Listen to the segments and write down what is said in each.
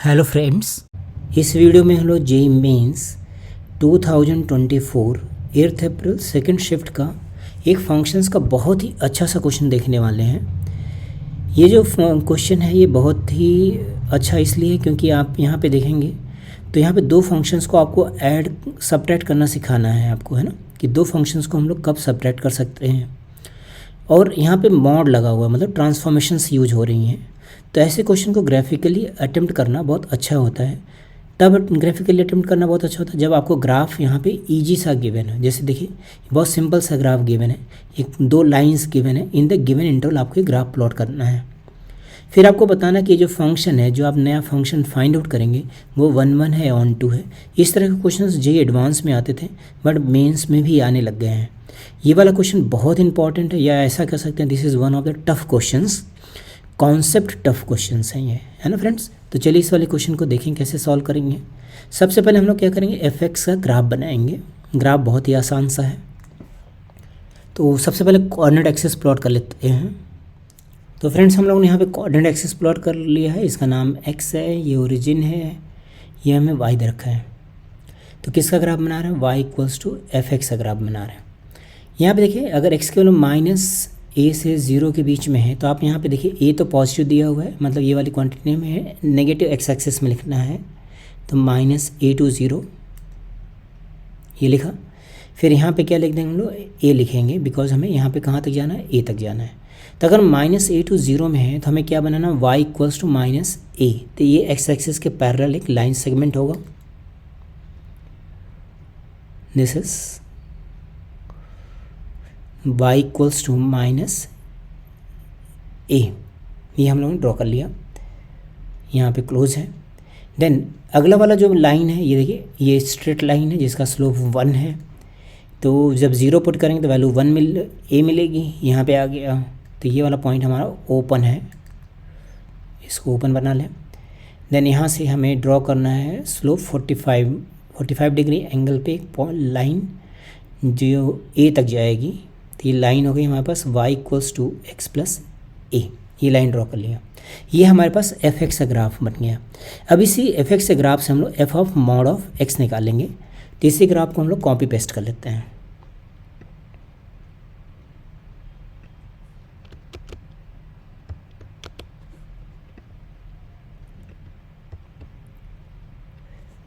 Hello friends, इस video में हम लोग जेईई मेंस 2024 8 अप्रैल सेकंड शिफ्ट का एक फंक्शंस का बहुत ही अच्छा सा क्वेश्चन देखने वाले हैं। ये जो क्वेश्चन है ये बहुत ही अच्छा इसलिए क्योंकि आप यहाँ पे देखेंगे तो यहाँ पे दो फंक्शंस को आपको ऐड सब्ट्रैक्ट करना सिखाना है आपको, है ना, कि दो फंक्शंस को हम लोग कब सब्ट्रैक्ट कर सकते हैं। और यहाँ पे मॉड लगा हुआ है, मतलब ट्रांसफॉर्मेशंस यूज हो रही हैं। तो ऐसे क्वेश्चन को ग्राफिकली अटेम्प्ट करना बहुत अच्छा होता है। तब ग्राफिकली अटेम्प्ट करना बहुत अच्छा होता है जब आपको ग्राफ यहाँ पे इजी सा गिवन है। जैसे देखिए बहुत सिंपल सा ग्राफ गिवन है, एक दो लाइंस गिवन है, इन द गिवन इंटरवल आपको ग्राफ प्लॉट करना है। फिर आपको बताना कि जो फंक्शन है, जो आप नया फंक्शन फाइंड आउट करेंगे वो 1 है, ऑन 2 है। इस तरह के क्वेश्चन जेईई एडवांस में आते थे बट मेंस में भी आने लग गए हैं। ये वाला क्वेश्चन बहुत इंपॉर्टेंट है, या ऐसा कह सकते हैं this is one of the tough questions, concept tough questions हैं ये, है ना फ्रेंड्स। तो चलिए इस वाले क्वेश्चन को देखें कैसे सॉल्व करेंगे। सबसे पहले हम लोग क्या करेंगे, एफ का ग्राफ बनाएंगे। ग्राफ बहुत ही आसान सा है। तो सबसे पहले कोऑर्डिनेट एक्सिस प्लॉट कर लेते हैं। तो फ्रेंड्स हम लोगों ने यहाँ पे कोऑर्डिनेट एक्सिस प्लॉट कर लिया है। इसका नाम एक्स है, ये ओरिजिन है, ये हमें वाई दे रखा है। तो किसका ग्राफ बना रहे हैं, y equals to f x का ग्राफ बना रहे हैं। यहाँ पे देखिए अगर एक्स के वैल्यू माइनस ए से 0 के बीच में है तो आप यहाँ पे देखिए ए तो पॉजिटिव दिया हुआ है, मतलब ये वाली क्वांटिटी में है, नेगेटिव एक्स एक्सिस में लिखना है। तो -a to 0 ये लिखा। फिर यहाँ पे क्या लिख देंगे हम लोग, ए लिखेंगे, बिकॉज हमें यहाँ पे कहाँ तक जाना है, ए तक जाना है। तो अगर -a to 0 में है तो हमें क्या बनाना, y इक्वल्स टू -a। तो ये एक्स एक्सिस के पैरेलल एक लाइन सेगमेंट होगा। This is y equals to -a, ये हम लोगों ने ड्रॉ कर लिया, यहाँ पे क्लोज है। देन अगला वाला जो लाइन है ये देखिए, ये स्ट्रेट लाइन है जिसका स्लोप 1 है। तो जब 0 पुट करेंगे तो वैल्यू 1 a मिलेगी, यहाँ पे आ गया। तो ये वाला पॉइंट हमारा ओपन है, इसको ओपन बना लें। देन यहाँ से हमें ड्रॉ करना है स्लोप 45 डिग्री एंगल पे एक लाइन जो a तक जाएगी। तो ये लाइन हो गई हमारे पास y equals to X plus A, ये लाइन ड्रॉ कर लिया। ये हमारे पास एफ एक्स का ग्राफ बन गया। अब इसी एफ एक्स के ग्राफ से हम लोग F of mod of x निकालेंगे। तो इसी ग्राफ को हम लोग कॉपी पेस्ट कर लेते हैं।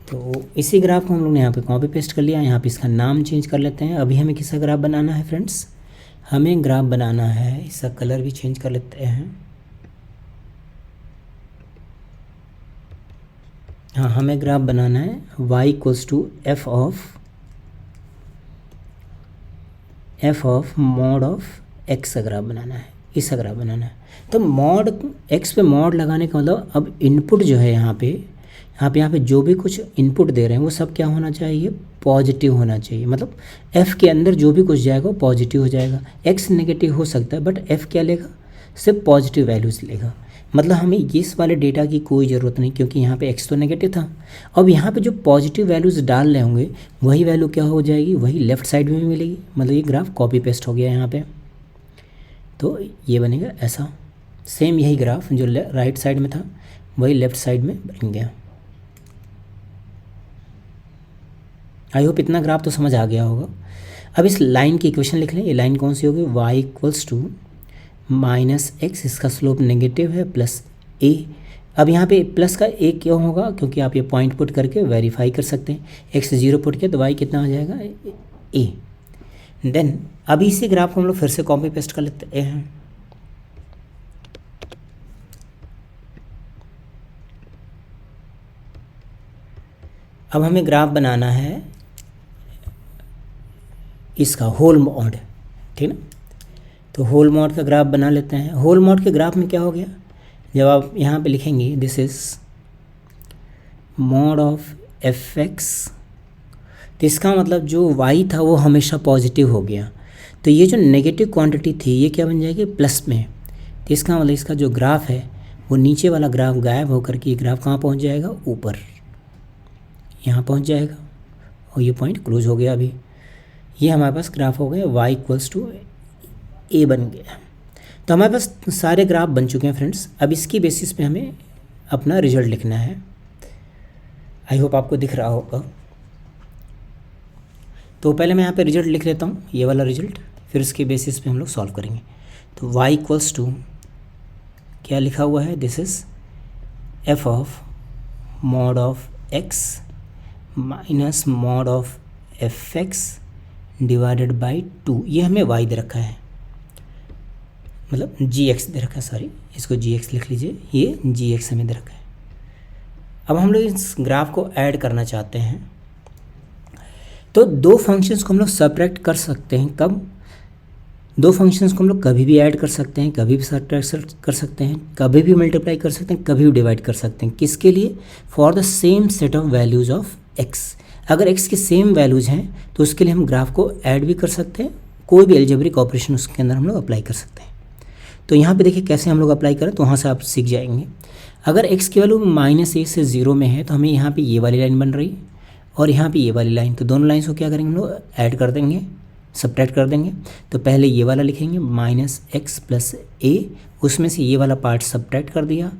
तो इसी ग्राफ को हम लोग ने यहाँ पे कॉपी पेस्ट कर लिया। यहाँ पे इसका नाम चेंज कर लेते हैं। अभी हमें किसका ग्राफ बनाना है फ्रेंड्स, हमें ग्राफ बनाना है, इसका कलर भी चेंज कर लेते हैं। हाँ, हमें ग्राफ बनाना है y equals to f of mod of x का ग्राफ बनाना है, इसका ग्राफ बनाना है। तो मॉड एक्स पे मॉड लगाने का मतलब अब इनपुट जो है यहाँ पे जो भी कुछ इनपुट दे रहे हैं वो सब क्या होना चाहिए, पॉजिटिव होना चाहिए। मतलब f के अंदर जो भी कुछ जाएगा वो पॉजिटिव हो जाएगा। x नेगेटिव हो सकता है बट f क्या लेगा, सिर्फ पॉजिटिव वैल्यूज़ लेगा। मतलब हमें इस वाले डेटा की कोई ज़रूरत नहीं, क्योंकि यहाँ पे x तो नेगेटिव था। अब यहाँ पे जो पॉजिटिव वैल्यूज़ डाल रहे होंगे वही वैल्यू क्या हो जाएगी, वही लेफ़्ट साइड में भी मिलेगी। मतलब ये ग्राफ कॉपी पेस्ट हो गया यहाँ पे। तो ये बनेगा ऐसा, सेम यही ग्राफ जो राइट साइड में था वही लेफ़्ट साइड में बन गया। आई होप इतना ग्राफ तो समझ आ गया होगा। अब इस लाइन की इक्वेशन लिख लें। ये लाइन कौन सी होगी, y इक्वल्स टू -x, इसका स्लोप नेगेटिव है, प्लस a। अब यहाँ पे प्लस का a क्यों होगा, क्योंकि आप ये पॉइंट पुट करके वेरीफाई कर सकते हैं। x 0 पुट किया तो y कितना आ जाएगा, a। देन अभी इसी ग्राफ को हम लोग फिर से कॉपी पेस्ट कर लेते हैं। अब हमें ग्राफ बनाना है इसका होल मॉड, ठीक ना। तो होल मॉड का ग्राफ बना लेते हैं। होल मॉड के ग्राफ में क्या हो गया, जब आप यहाँ पे लिखेंगे this is mod of F x, तो इसका मतलब जो y था वो हमेशा पॉजिटिव हो गया। तो ये जो नेगेटिव क्वांटिटी थी ये क्या बन जाएगी, प्लस में। तो इसका मतलब इसका जो ग्राफ है वो नीचे वाला ग्राफ गायब होकर के ये ग्राफ कहाँ पहुँच जाएगा, ऊपर, यहाँ पहुँच जाएगा। और ये पॉइंट क्लोज हो गया। अभी ये हमारे पास ग्राफ हो गया y इक्वल्स टू a बन गया। तो हमारे पास सारे ग्राफ बन चुके हैं फ्रेंड्स। अब इसकी बेसिस पे हमें अपना रिजल्ट लिखना है। आई होप आपको दिख रहा होगा। तो पहले मैं यहाँ पे रिजल्ट लिख लेता हूँ, ये वाला रिजल्ट, फिर उसके बेसिस पे हम लोग सॉल्व करेंगे। तो y इक्वल्स टू क्या लिखा हुआ है, this is f of mod of x minus mod of fx divided by 2। ये हमें y दे रखा है, मतलब gx दे रखा है, सॉरी इसको gx लिख लीजिए, ये gx हमें दे रखा है। अब हम लोग इस ग्राफ को ऐड करना चाहते हैं, तो दो फंक्शंस को हम लोग सब्ट्रैक्ट कर सकते हैं। कब? दो फंक्शंस को हम लोग कभी भी ऐड कर सकते हैं, कभी भी सब्ट्रैक्ट कर सकते हैं, कभी भी मल्टीप्लाई कर सकते हैं, कभी भी डिवाइड कर सकते हैं। किसके लिए? For the same set of values of x। अगर x के सेम वैल्यूज़ हैं तो उसके लिए हम ग्राफ को ऐड भी कर सकते हैं, कोई भी एल्जेब्रिक ऑपरेशन उसके अंदर हम लोग अप्लाई कर सकते हैं। तो यहाँ पे देखिए कैसे हम लोग अप्लाई करें, तो वहाँ से आप सीख जाएंगे। अगर x की वैल्यू -a से 0 में है तो हमें यहाँ पे ये वाली लाइन बन रही और यहाँ पे ये वाली लाइन, तो दोनों लाइन्स को क्या करेंगे हम लोग, ऐड कर देंगे, सब्ट्रैक्ट कर देंगे। तो पहले ये वाला लिखेंगे -x + a, उसमें से ये वाला पार्ट सब्ट्रैक्ट कर दिया,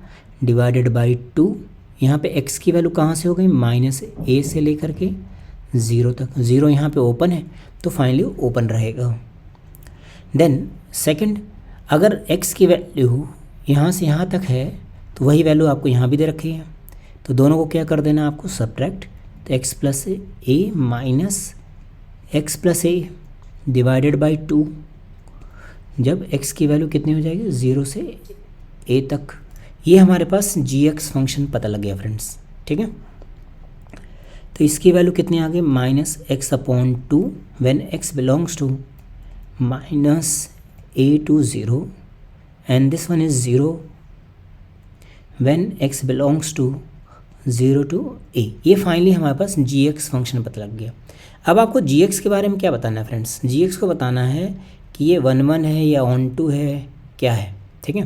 डिवाइडेड बाई 2। यहाँ पे x की वैल्यू कहाँ से हो गई, -a से लेकर के 0 तक, 0 यहाँ पे ओपन है तो फाइनली ओपन रहेगा। देन सेकंड, अगर x की वैल्यू यहाँ से यहाँ तक है तो वही वैल्यू आपको यहाँ भी दे रखी है, तो दोनों को क्या कर देना आपको, सब्ट्रैक्ट। तो x + a minus x + a divided by 2। जब x की वैल्यू कितनी हो जाएगी, 0 से a तक। ये हमारे पास gx फंक्शन पता लग गया फ्रेंड्स, ठीक है। तो इसकी वैल्यू कितनी आ गई, -x/2 when x belongs to -a to 0 and this one is 0 when x belongs to 0 to a। ये फाइनली हमारे पास gx फंक्शन पता लग गया। अब आपको gx के बारे में क्या बताना है फ्रेंड्स, gx को बताना है कि ये 1 है या ऑन टू है, क्या है, ठीक है।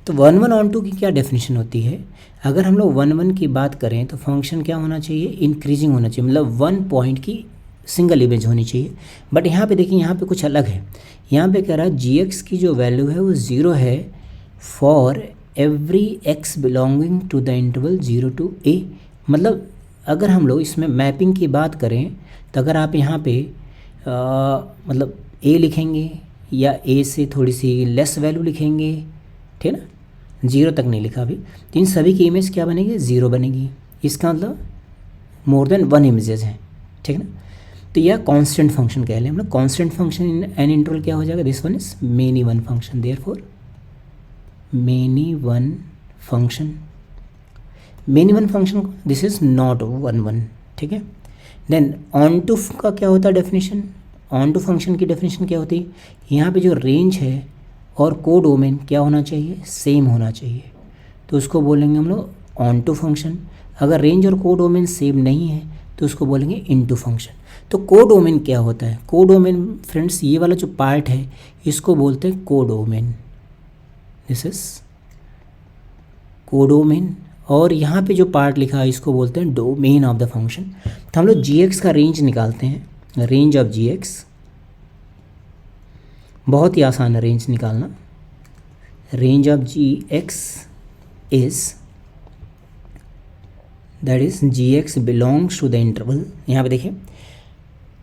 तो 1 ऑन टू की क्या डेफिनेशन होती है, अगर हम लोग 1 की बात करें तो फंक्शन क्या होना चाहिए, इंक्रीजिंग होना चाहिए, मतलब 1 पॉइंट की सिंगल इमेज होनी चाहिए। बट यहाँ पे देखिए, यहाँ पे कुछ अलग है। यहाँ पे कह रहा है gx की जो वैल्यू है वो 0 है for every x belonging to the interval 0 to a। मतलब अगर हम लोग इसमें मैपिंग की बात करें तो अगर आप यहाँ पे मतलब a लिखेंगे या a से थोड़ी सी लेस वैल्यू लिखेंगे, ठीक है ना, 0 तक नहीं लिखा अभी, तो इन सभी की इमेज क्या बनेगी, 0 बनेगी। इसका मतलब मोर देन 1 इमेजेस हैं, ठीक है ना। तो यह कांस्टेंट फंक्शन कह लें हम लोग। Constant function in an interval क्या हो जाएगा, this one is many one function, therefore many one function, many one function, this is not 1 ठीक है। देन ऑन टू का क्या होता है डेफिनेशन, ऑन टू फंक्शन की डेफिनेशन क्या होती है, यहाँ पे जो रेंज है और कोडोमेन क्या होना चाहिए, सेम होना चाहिए, तो उसको बोलेंगे हम लोग ऑन टू फंक्शन। अगर रेंज और कोडोमेन सेम नहीं है तो उसको बोलेंगे इनटू फंक्शन। तो कोडोमेन क्या होता है, कोडोमेन फ्रेंड्स ये वाला जो पार्ट है इसको बोलते हैं कोडोमेन, दिस इज कोडोमेन। और यहाँ पे जो पार्ट लिखा है इसको बोलते हैं डोमेन ऑफ द फंक्शन। तो हम लोग gx का रेंज निकालते हैं, रेंज ऑफ gx, बहुत ही आसान है रेंज निकालना। Range of gx is that is gx belongs to the interval. यहाँ पे देखिए,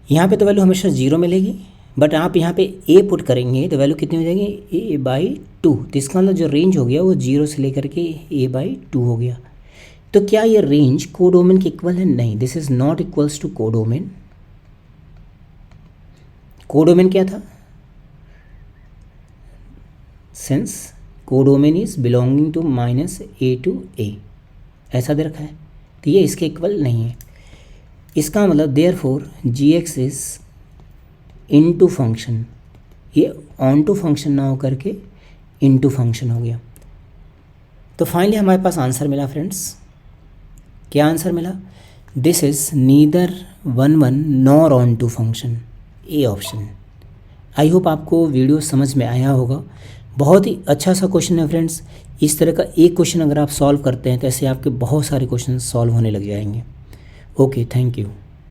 यहाँ पे तो वैल्यू हमेशा 0 मिलेगी, बट आप यहाँ पे a पुट करेंगे तो वैल्यू कितनी हो जाएगी, a/2। तो इसका मतलब जो रेंज हो गया वो 0 से लेकर के a/2 हो गया। तो क्या ये रेंज कोडोमेन के इक्वल है, नहीं, this is not equals to codomain. Codomain क्या था, since codomain is belonging to -a to a, ऐसा दे रखा है, तो ये इसके इक्वल नहीं है। इसका मतलब therefore gx is into function, ये ऑन टू फंक्शन ना हो करके इनटू फंक्शन हो गया। तो फाइनली हमारे पास आंसर मिला फ्रेंड्स, क्या आंसर मिला, this is neither 1 nor onto function, a option. I hope आपको वीडियो समझ में आया होगा। बहुत ही अच्छा सा क्वेश्चन है फ्रेंड्स। इस तरह का एक क्वेश्चन अगर आप सॉल्व करते हैं तो ऐसे आपके बहुत सारे क्वेश्चन सॉल्व होने लग जाएंगे। Okay, thank you.